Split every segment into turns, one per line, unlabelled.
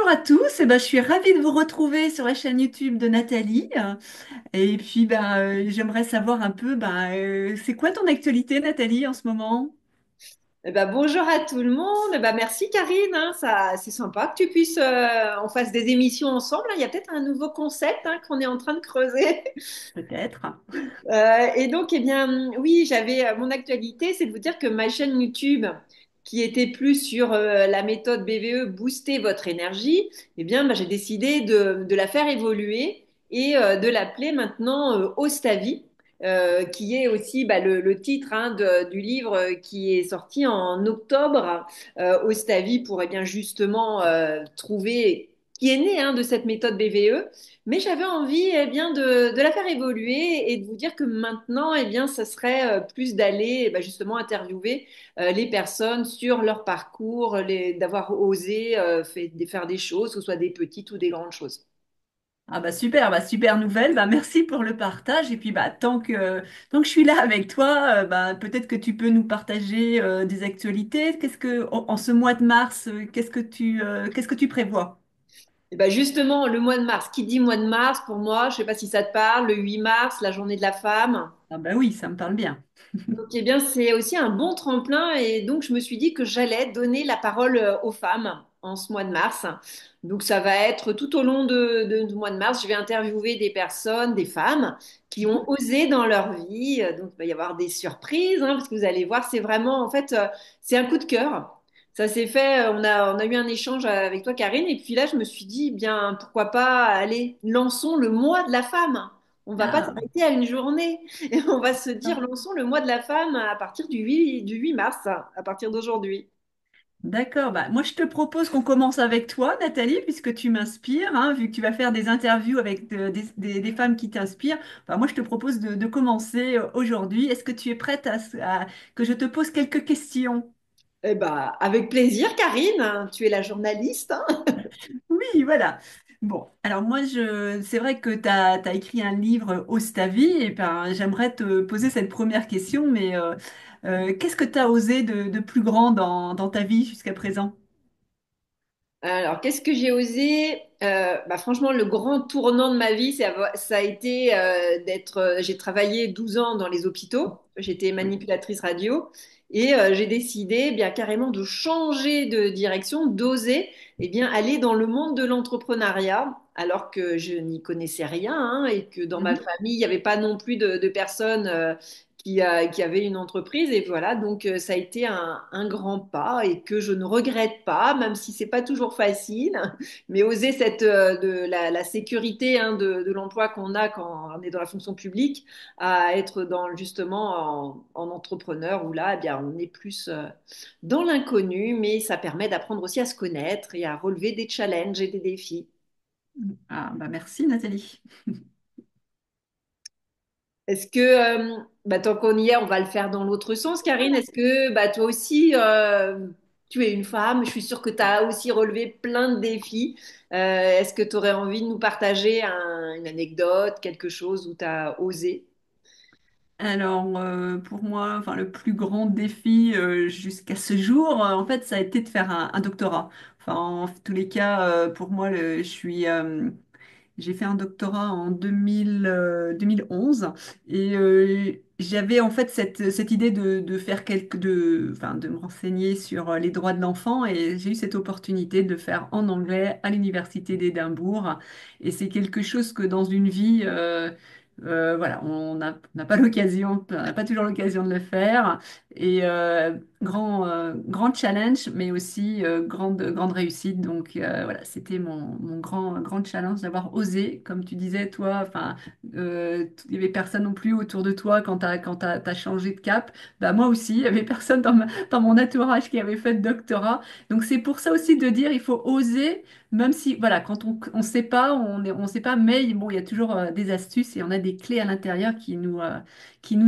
Bonjour à tous, je suis ravie de vous retrouver sur la chaîne YouTube de Nathalie. Et puis j'aimerais savoir un peu c'est quoi ton actualité Nathalie en ce moment?
Bonjour à tout le monde. Merci Karine, hein. Ça, c'est sympa que tu puisses, on fasse des émissions ensemble, hein. Il y a peut-être un nouveau concept, hein, qu'on est en train de creuser.
Peut-être.
Et donc, eh bien, oui, j'avais mon actualité, c'est de vous dire que ma chaîne YouTube, qui était plus sur la méthode BVE, booster votre énergie, eh bien, j'ai décidé de la faire évoluer et de l'appeler maintenant Ostavi, qui est aussi le titre, hein, du livre qui est sorti en octobre. Ostavi pour eh bien justement trouver qui est né, hein, de cette méthode BVE. Mais j'avais envie eh bien, de la faire évoluer et de vous dire que maintenant, eh bien, ça serait plus d'aller justement interviewer les personnes sur leur parcours, d'avoir osé faire des choses, que ce soit des petites ou des grandes choses.
Ah bah super, super nouvelle. Merci pour le partage. Et puis tant que je suis là avec toi, peut-être que tu peux nous partager des actualités. En ce mois de mars, qu'est-ce que tu prévois?
Et ben justement, le mois de mars, qui dit mois de mars, pour moi, je ne sais pas si ça te parle, le 8 mars, la journée de la femme.
Ah bah oui, ça me parle bien.
Donc, eh bien, c'est aussi un bon tremplin et donc je me suis dit que j'allais donner la parole aux femmes en ce mois de mars. Donc, ça va être tout au long du mois de mars, je vais interviewer des personnes, des femmes qui ont osé dans leur vie. Donc, il va y avoir des surprises, hein, parce que vous allez voir, c'est vraiment, en fait, c'est un coup de cœur. Ça s'est fait, on a eu un échange avec toi, Karine, et puis là, je me suis dit, bien, pourquoi pas aller, lançons le mois de la femme. On va pas
Ah,
s'arrêter à une journée. Et on va se dire,
d'accord.
lançons le mois de la femme à partir du 8 mars, à partir d'aujourd'hui.
D'accord, moi je te propose qu'on commence avec toi, Nathalie, puisque tu m'inspires, hein, vu que tu vas faire des interviews avec des femmes qui t'inspirent. Moi je te propose de commencer aujourd'hui. Est-ce que tu es prête que je te pose quelques questions?
Avec plaisir, Karine, tu es la journaliste, hein.
Oui, voilà. Bon, alors c'est vrai que tu as écrit un livre, Ose ta vie, et j'aimerais te poser cette première question, qu'est-ce que tu as osé de plus grand dans ta vie jusqu'à présent?
Alors, qu'est-ce que j'ai osé? Franchement, le grand tournant de ma vie, ça a été j'ai travaillé 12 ans dans les hôpitaux. J'étais manipulatrice radio et j'ai décidé bien carrément de changer de direction, d'oser aller dans le monde de l'entrepreneuriat, alors que je n'y connaissais rien, hein, et que dans ma
Mhm.
famille, il n'y avait pas non plus de personnes qui avaient une entreprise. Et voilà, donc ça a été un grand pas et que je ne regrette pas, même si c'est pas toujours facile. Mais oser la sécurité, hein, de l'emploi qu'on a quand on est dans la fonction publique, à être justement en entrepreneur où là, eh bien, on est plus dans l'inconnu, mais ça permet d'apprendre aussi à se connaître et à relever des challenges et des défis.
Ah, merci Nathalie.
Est-ce que, tant qu'on y est, on va le faire dans l'autre sens, Karine. Est-ce que toi aussi, tu es une femme, je suis sûre que tu as aussi relevé plein de défis. Est-ce que tu aurais envie de nous partager une anecdote, quelque chose où tu as osé?
Alors, pour moi, le plus grand défi jusqu'à ce jour, en fait, ça a été de faire un doctorat. En tous les cas, pour moi, j'ai fait un doctorat en 2011 et j'avais en fait cette idée de faire de me renseigner sur les droits de l'enfant et j'ai eu cette opportunité de le faire en anglais à l'université d'Édimbourg et c'est quelque chose que dans une vie, voilà, on n'a pas l'occasion, on n'a pas toujours l'occasion de le faire et grand challenge mais aussi grande réussite donc voilà, c'était mon grand challenge d'avoir osé, comme tu disais, toi, il y avait personne non plus autour de toi t'as changé de cap. Moi aussi, il y avait personne dans mon entourage qui avait fait de doctorat. Donc c'est pour ça aussi de dire, il faut oser, même si, voilà, quand on sait pas, on sait pas, mais bon, il y a toujours des astuces et on a des clés à l'intérieur qui nous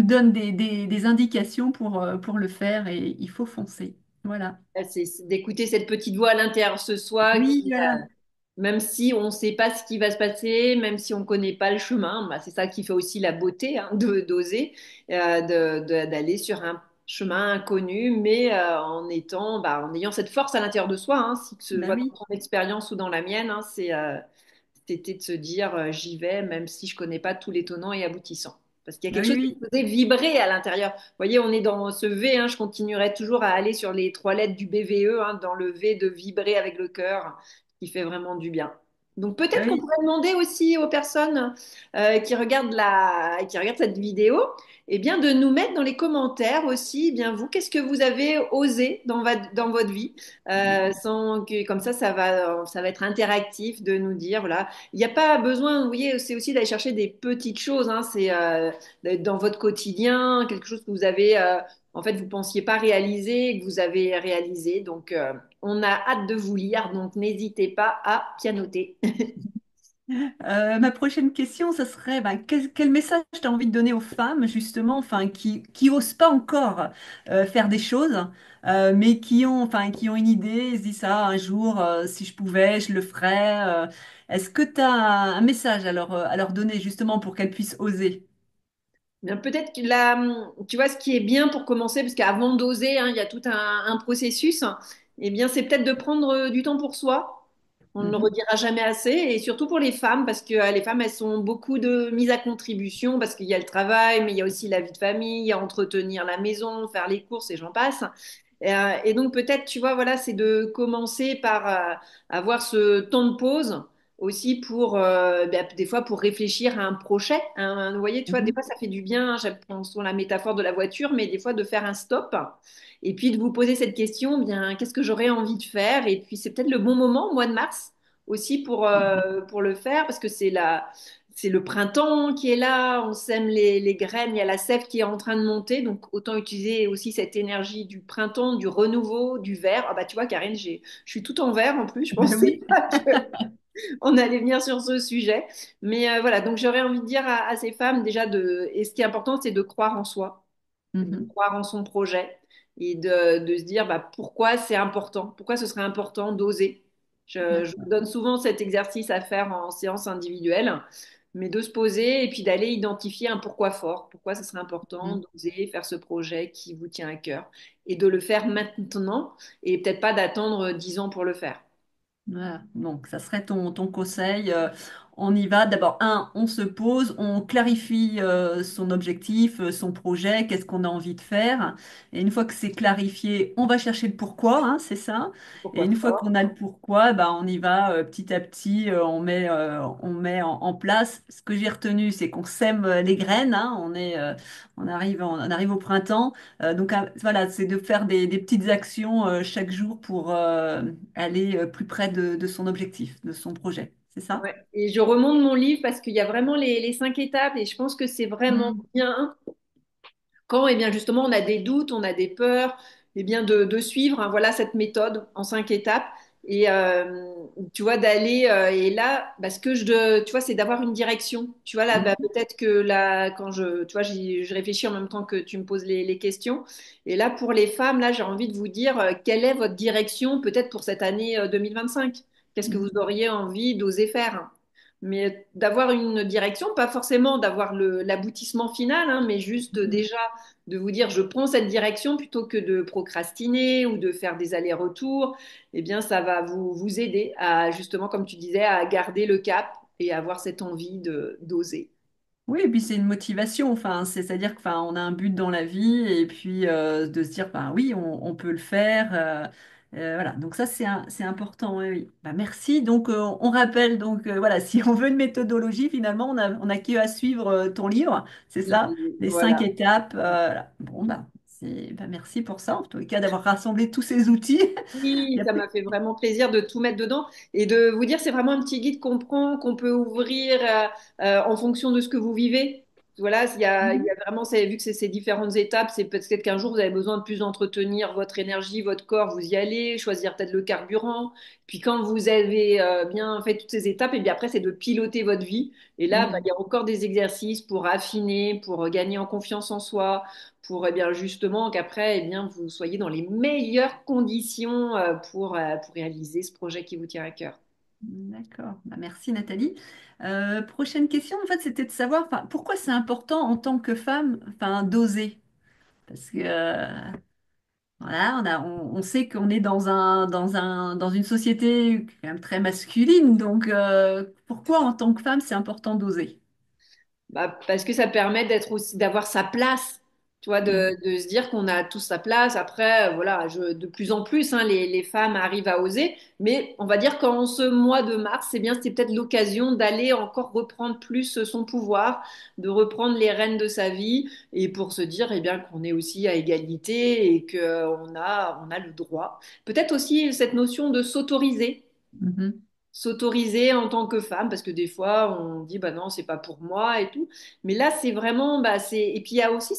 donnent des indications pour le faire et il faut foncer. Voilà.
C'est d'écouter cette petite voix à l'intérieur ce soi
Oui,
qui,
voilà.
même si on ne sait pas ce qui va se passer, même si on ne connaît pas le chemin, c'est ça qui fait aussi la beauté, hein, d'oser, d'aller sur un chemin inconnu, mais en ayant cette force à l'intérieur de soi, hein, si que ce
Bah
soit dans
oui,
ton expérience ou dans la mienne, hein, c'était de se dire j'y vais, même si je connais pas tous les tenants et aboutissants. Parce qu'il y a
bah
quelque
oui,
chose qui
oui,
me faisait vibrer à l'intérieur. Vous voyez, on est dans ce V, hein, je continuerai toujours à aller sur les trois lettres du BVE, hein, dans le V de vibrer avec le cœur, qui fait vraiment du bien. Donc
bah
peut-être qu'on
oui.
pourrait demander aussi aux personnes qui regardent cette vidéo, eh bien, de nous mettre dans les commentaires aussi, eh bien vous, qu'est-ce que vous avez osé dans votre vie, sans que comme ça va être interactif de nous dire, voilà, il n'y a pas besoin, vous voyez, c'est aussi d'aller chercher des petites choses, hein, c'est d'être dans votre quotidien, quelque chose que vous avez, en fait, vous pensiez pas réaliser, et que vous avez réalisé. Donc, on a hâte de vous lire, donc n'hésitez pas à pianoter.
Ma prochaine question, ça serait ben, quel message tu as envie de donner aux femmes, justement, enfin, qui osent pas encore faire des choses, mais qui ont une idée, ils se disent ça un jour, si je pouvais, je le ferais. Est-ce que tu as un message à leur donner, justement, pour qu'elles puissent oser?
Bien, peut-être que là, tu vois, ce qui est bien pour commencer, parce qu'avant d'oser, hein, il y a tout un processus, eh bien, c'est peut-être de prendre du temps pour soi. On ne le
Mhm.
redira jamais assez, et surtout pour les femmes, parce que les femmes, elles sont beaucoup de mises à contribution, parce qu'il y a le travail, mais il y a aussi la vie de famille, il y a entretenir la maison, faire les courses, et j'en passe. Et donc peut-être, tu vois, voilà, c'est de commencer par avoir ce temps de pause aussi pour, des fois, pour réfléchir à un projet. Vous voyez, tu vois, des
Mhm.
fois, ça fait du bien, hein, j'apprends souvent la métaphore de la voiture, mais des fois, de faire un stop et puis de vous poser cette question, bien, qu'est-ce que j'aurais envie de faire? Et puis, c'est peut-être le bon moment, au mois de mars, aussi pour le faire, parce que c'est le printemps qui est là, on sème les graines, il y a la sève qui est en train de monter, donc autant utiliser aussi cette énergie du printemps, du renouveau, du vert. Ah bah tu vois, Karine, je suis tout en vert en plus, je
Ben
pensais
oui.
pas qu'on allait venir sur ce sujet. Mais voilà, donc j'aurais envie de dire à ces femmes déjà et ce qui est important, c'est de croire en soi, de
Mhm.
croire en son projet et de se dire bah, pourquoi c'est important, pourquoi ce serait important d'oser. Je vous
D'accord.
donne souvent cet exercice à faire en séance individuelle, mais de se poser et puis d'aller identifier un pourquoi fort, pourquoi ce serait important
Mhm.
d'oser faire ce projet qui vous tient à cœur et de le faire maintenant et peut-être pas d'attendre 10 ans pour le faire.
Voilà. Donc, ça serait ton conseil. On y va. D'abord, on se pose, on clarifie son objectif, son projet, qu'est-ce qu'on a envie de faire. Et une fois que c'est clarifié, on va chercher le pourquoi, hein, c'est ça. Et
Pourquoi
une fois qu'on
fort?
a le pourquoi, bah, on y va petit à petit, on met en place. Ce que j'ai retenu, c'est qu'on sème les graines, hein, on arrive au printemps. Donc, voilà, c'est de faire des petites actions chaque jour pour aller plus près de son objectif, de son projet. C'est ça?
Ouais. Et je remonte mon livre parce qu'il y a vraiment les 5 étapes et je pense que c'est vraiment
Mm.
bien quand, eh bien, justement, on a des doutes, on a des peurs, eh bien, de suivre, hein, voilà, cette méthode en 5 étapes. Et tu vois, d'aller, et là, parce que tu vois, c'est d'avoir une direction. Tu vois, là, bah,
Mhm.
peut-être que là, tu vois, je réfléchis en même temps que tu me poses les questions. Et là, pour les femmes, là, j'ai envie de vous dire, quelle est votre direction, peut-être pour cette année 2025? Qu'est-ce que vous
Mhm.
auriez envie d'oser faire? Mais d'avoir une direction, pas forcément d'avoir l'aboutissement final, hein, mais juste
Mhm.
déjà de vous dire je prends cette direction plutôt que de procrastiner ou de faire des allers-retours, eh bien ça va vous aider à justement, comme tu disais, à garder le cap et avoir cette envie d'oser.
Oui, et puis c'est une motivation, enfin, c'est-à-dire que, enfin, on a un but dans la vie et puis de se dire, ben oui, on peut le faire. Voilà, donc ça c'est important, oui, oui. Ben, merci. Donc on rappelle, donc voilà, si on veut une méthodologie, finalement, on a qu'à suivre ton livre, c'est ça, les cinq
Voilà.
étapes. Voilà. Bon, merci pour ça, en tout cas d'avoir rassemblé tous ces outils. Il
Oui,
y a
ça
plus-
m'a fait vraiment plaisir de tout mettre dedans et de vous dire c'est vraiment un petit guide qu'on prend, qu'on peut ouvrir en fonction de ce que vous vivez. Voilà, il y
Mhm.
a vraiment, vu que c'est ces différentes étapes, c'est peut-être qu'un jour vous avez besoin de plus entretenir votre énergie, votre corps, vous y allez, choisir peut-être le carburant. Puis quand vous avez bien fait toutes ces étapes, et bien après c'est de piloter votre vie. Et là, bah, il
Mhm.
y a encore des exercices pour affiner, pour gagner en confiance en soi, pour bien justement qu'après eh bien vous soyez dans les meilleures conditions pour réaliser ce projet qui vous tient à cœur.
D'accord. Bah, merci Nathalie. Prochaine question, en fait, c'était de savoir enfin, pourquoi c'est important en tant que femme enfin, d'oser. Parce que voilà, on sait qu'on est dans une société quand même très masculine, donc pourquoi en tant que femme c'est important d'oser?
Bah, parce que ça permet d'être aussi, d'avoir sa place, tu vois,
Mhm.
de se dire qu'on a tous sa place. Après, voilà, de plus en plus, hein, les femmes arrivent à oser. Mais on va dire qu'en ce mois de mars, c'est bien, c'était peut-être l'occasion d'aller encore reprendre plus son pouvoir, de reprendre les rênes de sa vie, et pour se dire, eh bien, qu'on est aussi à égalité et on a le droit. Peut-être aussi cette notion de s'autoriser
Mhm.
s'autoriser en tant que femme, parce que des fois, on dit, bah non, c'est pas pour moi et tout. Mais là, c'est vraiment, bah, et puis il y a aussi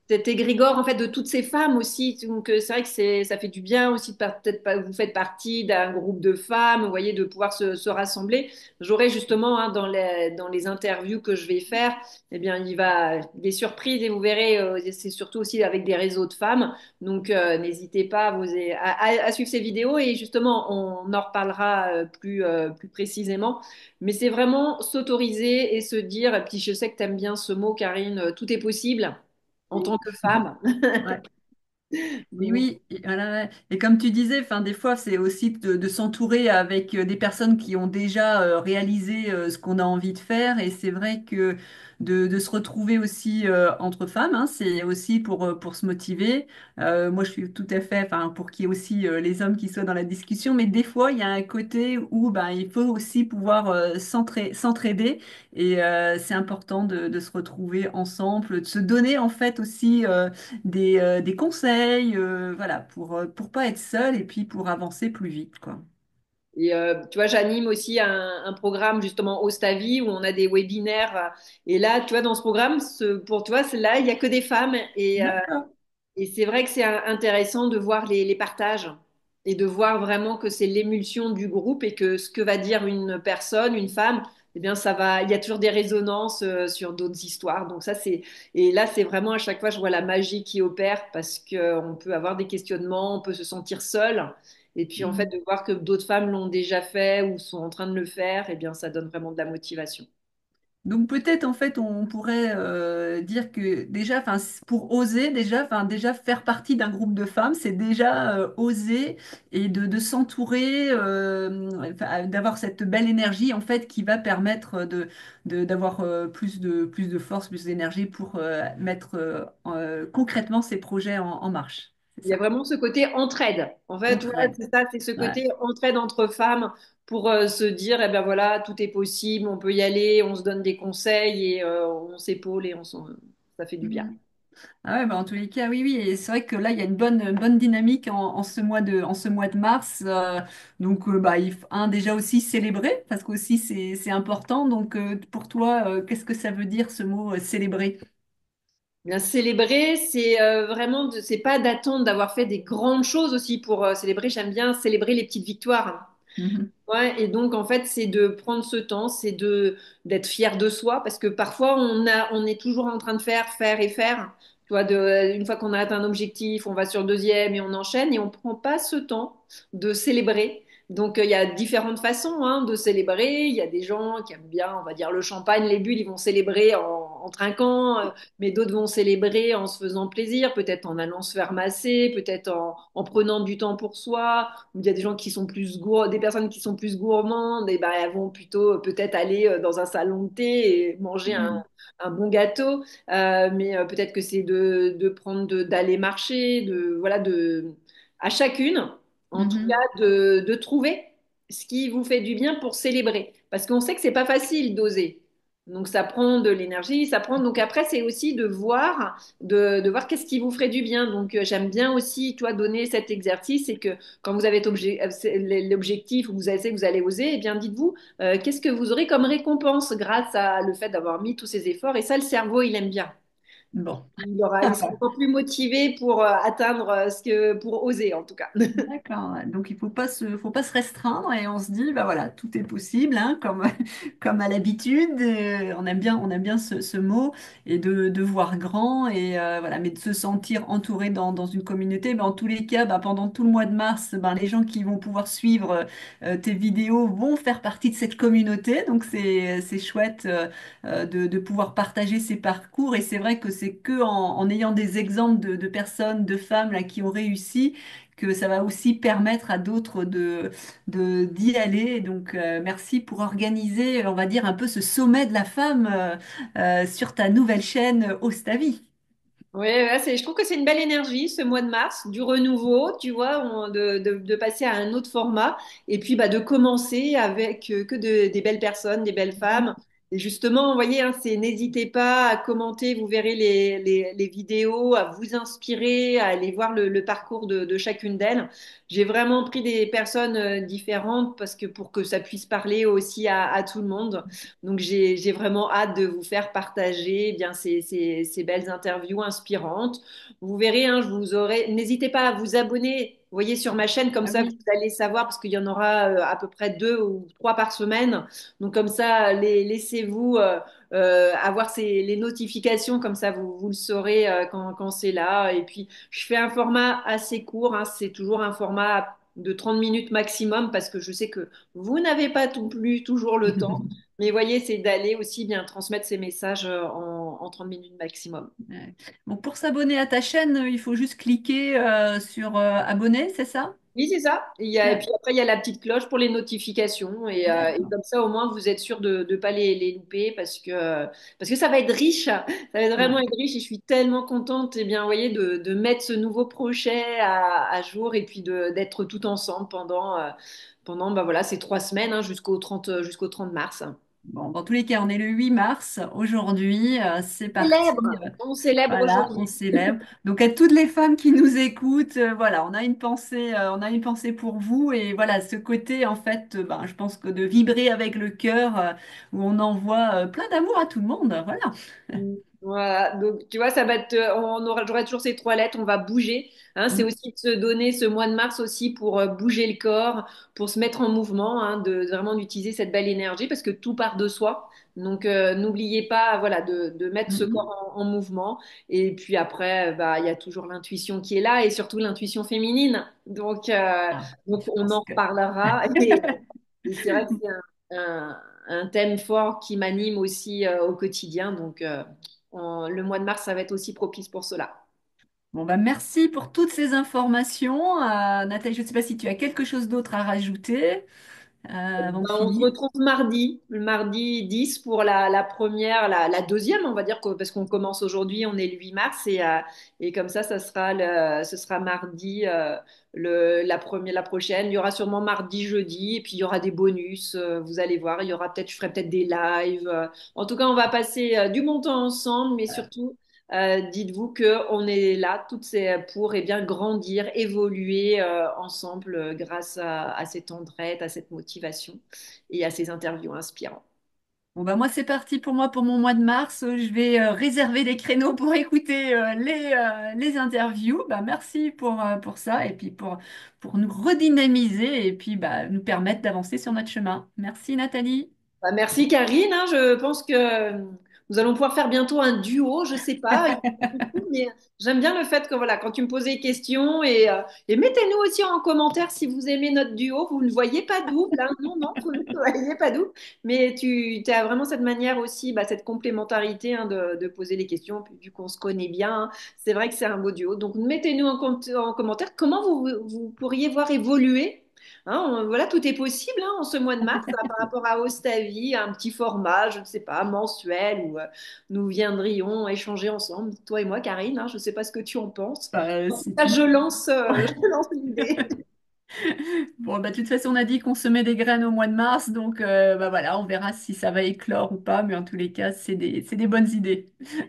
cet égrégore en fait de toutes ces femmes aussi. Donc c'est vrai que ça fait du bien aussi de peut-être pas vous faites partie d'un groupe de femmes, vous voyez, de pouvoir se rassembler. J'aurai justement hein, dans les interviews que je vais faire, eh bien il va des surprises et vous verrez, c'est surtout aussi avec des réseaux de femmes. Donc n'hésitez pas à suivre ces vidéos et justement on en reparlera plus précisément. Mais c'est vraiment s'autoriser et se dire, et puis je sais que tu aimes bien ce mot, Karine, tout est possible en tant que femme.
Ouais. Oui,
Donc,
oui, et, voilà, ouais. Et comme tu disais, enfin, des fois, c'est aussi de s'entourer avec des personnes qui ont déjà réalisé ce qu'on a envie de faire. Et c'est vrai que de se retrouver aussi entre femmes, hein, c'est aussi pour se motiver. Moi, je suis tout à fait, enfin, pour qu'il y ait aussi les hommes qui soient dans la discussion. Mais des fois, il y a un côté où ben, il faut aussi pouvoir s'entraider. Et c'est important de se retrouver ensemble, de se donner en fait aussi. Des conseils, voilà, pour pas être seule et puis pour avancer plus vite, quoi.
et tu vois, j'anime aussi un programme justement Ostavi où on a des webinaires. Et là, tu vois, dans ce programme, pour toi, là, il y a que des femmes.
D'accord.
Et c'est vrai que c'est intéressant de voir les partages et de voir vraiment que c'est l'émulsion du groupe et que ce que va dire une personne, une femme, eh bien, il y a toujours des résonances sur d'autres histoires. Donc et là, c'est vraiment à chaque fois, je vois la magie qui opère parce qu'on peut avoir des questionnements, on peut se sentir seul. Et puis, en fait,
Mhm.
de voir que d'autres femmes l'ont déjà fait ou sont en train de le faire, eh bien, ça donne vraiment de la motivation.
Donc peut-être en fait on pourrait dire que déjà, enfin pour oser déjà, enfin déjà faire partie d'un groupe de femmes, c'est déjà oser et de s'entourer, enfin, d'avoir cette belle énergie en fait qui va permettre d'avoir plus de force, plus d'énergie pour mettre concrètement ces projets en marche. C'est
Il y a
ça.
vraiment ce côté entraide. En fait, ouais,
Entraide.
c'est ça, c'est ce
Ouais.
côté entraide entre femmes pour se dire, eh ben voilà, tout est possible, on peut y aller, on se donne des conseils et on s'épaule et ça fait du bien.
Mhm. Ah ouais, bah en tous les cas, oui, oui. Et c'est vrai que là, il y a une bonne dynamique en ce mois de mars. Donc, bah, déjà aussi célébrer, parce qu'aussi c'est important. Donc, pour toi, qu'est-ce que ça veut dire ce mot célébrer?
Bien célébrer, c'est vraiment, c'est pas d'attendre d'avoir fait des grandes choses aussi pour célébrer. J'aime bien célébrer les petites victoires.
Mhm.
Ouais, et donc en fait, c'est de prendre ce temps, c'est de d'être fier de soi, parce que parfois on est toujours en train de faire et faire. Tu vois, une fois qu'on a atteint un objectif, on va sur le deuxième et on enchaîne et on prend pas ce temps de célébrer. Donc il y a différentes façons hein, de célébrer. Il y a des gens qui aiment bien, on va dire le champagne, les bulles, ils vont célébrer en trinquant, mais d'autres vont célébrer en se faisant plaisir, peut-être en allant se faire masser, peut-être en prenant du temps pour soi. Il y a des gens qui sont des personnes qui sont plus gourmandes, et ben elles vont plutôt peut-être aller dans un salon de thé et manger
Mhm.
un bon gâteau. Mais peut-être que c'est de prendre, d'aller marcher, voilà, à chacune, en tout
Mhm.
cas, de trouver ce qui vous fait du bien pour célébrer. Parce qu'on sait que c'est pas facile d'oser. Donc ça prend de l'énergie, ça prend. Donc après, c'est aussi de voir qu'est-ce qui vous ferait du bien. Donc j'aime bien aussi, toi, donner cet exercice, c'est que quand vous avez l'objectif ou vous savez que vous allez oser, eh bien dites-vous qu'est-ce que vous aurez comme récompense grâce à le fait d'avoir mis tous ces efforts. Et ça, le cerveau, il aime bien.
Bon.
Il sera encore plus motivé pour atteindre pour oser en tout cas.
D'accord, ouais. Donc il faut pas se restreindre et on se dit, bah voilà, tout est possible, hein, comme, comme à l'habitude. On aime bien ce mot et de voir grand et voilà, mais de se sentir entouré dans une communauté. Ben, en tous les cas, ben, pendant tout le mois de mars, ben, les gens qui vont pouvoir suivre tes vidéos vont faire partie de cette communauté. Donc c'est chouette de pouvoir partager ces parcours et c'est vrai que c'est que en ayant des exemples de personnes, de femmes là, qui ont réussi, que ça va aussi permettre à d'autres d'y aller. Donc, merci pour organiser, on va dire, un peu ce sommet de la femme sur ta nouvelle chaîne Ostavi.
Oui, ouais, je trouve que c'est une belle énergie ce mois de mars, du renouveau, tu vois, de passer à un autre format et puis bah, de commencer avec des belles personnes, des belles femmes. Et justement, vous voyez, hein, n'hésitez pas à commenter, vous verrez les vidéos, à vous inspirer, à aller voir le parcours de chacune d'elles. J'ai vraiment pris des personnes différentes parce que pour que ça puisse parler aussi à tout le monde. Donc j'ai vraiment hâte de vous faire partager eh bien ces belles interviews inspirantes. Vous verrez, hein, je vous aurai. N'hésitez pas à vous abonner. Vous voyez sur ma chaîne, comme
Ah
ça vous
oui.
allez savoir parce qu'il y en aura à peu près 2 ou 3 par semaine. Donc comme ça, laissez-vous avoir les notifications, comme ça vous le saurez quand c'est là. Et puis je fais un format assez court, hein, c'est toujours un format de 30 minutes maximum parce que je sais que vous n'avez pas tout plus toujours le temps. Mais voyez, c'est d'aller aussi bien transmettre ces messages en 30 minutes maximum.
Ouais. Donc pour s'abonner à ta chaîne, il faut juste cliquer sur abonner, c'est ça?
Oui, c'est ça. Et
Ouais.
puis après, il y a la petite cloche pour les notifications. Et
D'accord.
comme ça, au moins, vous êtes sûr de ne pas les louper parce que ça va être riche. Ça va être vraiment
Ouais.
être riche. Et je suis tellement contente, eh bien, vous voyez, de mettre ce nouveau projet à jour et puis d'être tout ensemble pendant bah, voilà, ces 3 semaines hein, jusqu'au 30 mars.
Bon, dans tous les cas, on est le 8 mars aujourd'hui, c'est parti.
Célèbre. On célèbre
Voilà, on
aujourd'hui.
célèbre. Donc à toutes les femmes qui nous écoutent, voilà, on a une pensée pour vous et voilà, ce côté en fait, ben, je pense que de vibrer avec le cœur, où on envoie plein d'amour à tout le monde, voilà.
Voilà, donc tu vois, ça va être, j'aurai toujours ces 3 lettres, on va bouger. Hein, c'est
Mm,
aussi de se donner ce mois de mars aussi pour bouger le corps, pour se mettre en mouvement, hein, vraiment d'utiliser cette belle énergie parce que tout part de soi. Donc n'oubliez pas, voilà, de mettre
mm,
ce
mm.
corps en mouvement. Et puis après, bah, il y a toujours l'intuition qui est là et surtout l'intuition féminine.
Ah,
Donc
je
on
pense
en
que
reparlera. Et c'est vrai que c'est un thème fort qui m'anime aussi au quotidien. Donc le mois de mars, ça va être aussi propice pour cela.
bon, bah, merci pour toutes ces informations. Nathalie, je ne sais pas si tu as quelque chose d'autre à rajouter avant de
Ben, on se
finir.
retrouve mardi, le mardi 10 pour la première, la deuxième, on va dire, parce qu'on commence aujourd'hui, on est le 8 mars, et comme ça sera ce sera mardi la prochaine. Il y aura sûrement mardi, jeudi, et puis il y aura des bonus, vous allez voir, je ferai peut-être des lives. En tout cas, on va passer du bon temps ensemble, mais surtout, dites-vous qu'on est là toutes pour bien grandir, évoluer ensemble grâce à cette entraide, à cette motivation et à ces interviews inspirantes.
Bon, bah, moi, c'est parti pour moi pour mon mois de mars. Je vais réserver des créneaux pour écouter les interviews. Bah, merci pour ça et puis pour nous redynamiser et puis bah, nous permettre d'avancer sur notre chemin. Merci Nathalie.
Bah, merci Karine, hein, je pense que nous allons pouvoir faire bientôt un duo, je sais pas, mais j'aime bien le fait que voilà, quand tu me posais des questions et mettez-nous aussi en commentaire si vous aimez notre duo, vous ne voyez pas double, hein, non, non, vous ne voyez pas double, mais tu as vraiment cette manière aussi, bah, cette complémentarité hein, de poser les questions, puis vu qu'on se connaît bien, hein, c'est vrai que c'est un beau duo. Donc mettez-nous en commentaire comment vous pourriez voir évoluer. Hein, voilà, tout est possible hein, en ce mois de mars par rapport à Ostavi, un petit format, je ne sais pas, mensuel, où nous viendrions échanger ensemble, toi et moi, Karine. Hein, je ne sais pas ce que tu en penses.
Bah,
En tout
si
cas,
tu...
je lance l'idée.
Bon, bah, de toute façon, on a dit qu'on semait des graines au mois de mars, donc bah, voilà, on verra si ça va éclore ou pas, mais en tous les cas, c'est des bonnes idées.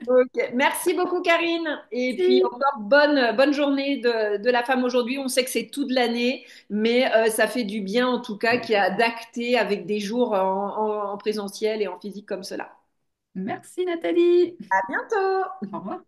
Ok, merci beaucoup, Karine. Et puis
Si.
encore bonne journée de la femme aujourd'hui. On sait que c'est toute l'année, mais ça fait du bien en tout cas qu'il y a d'acter avec des jours en présentiel et en physique comme cela.
Merci Nathalie.
À bientôt!
Au revoir.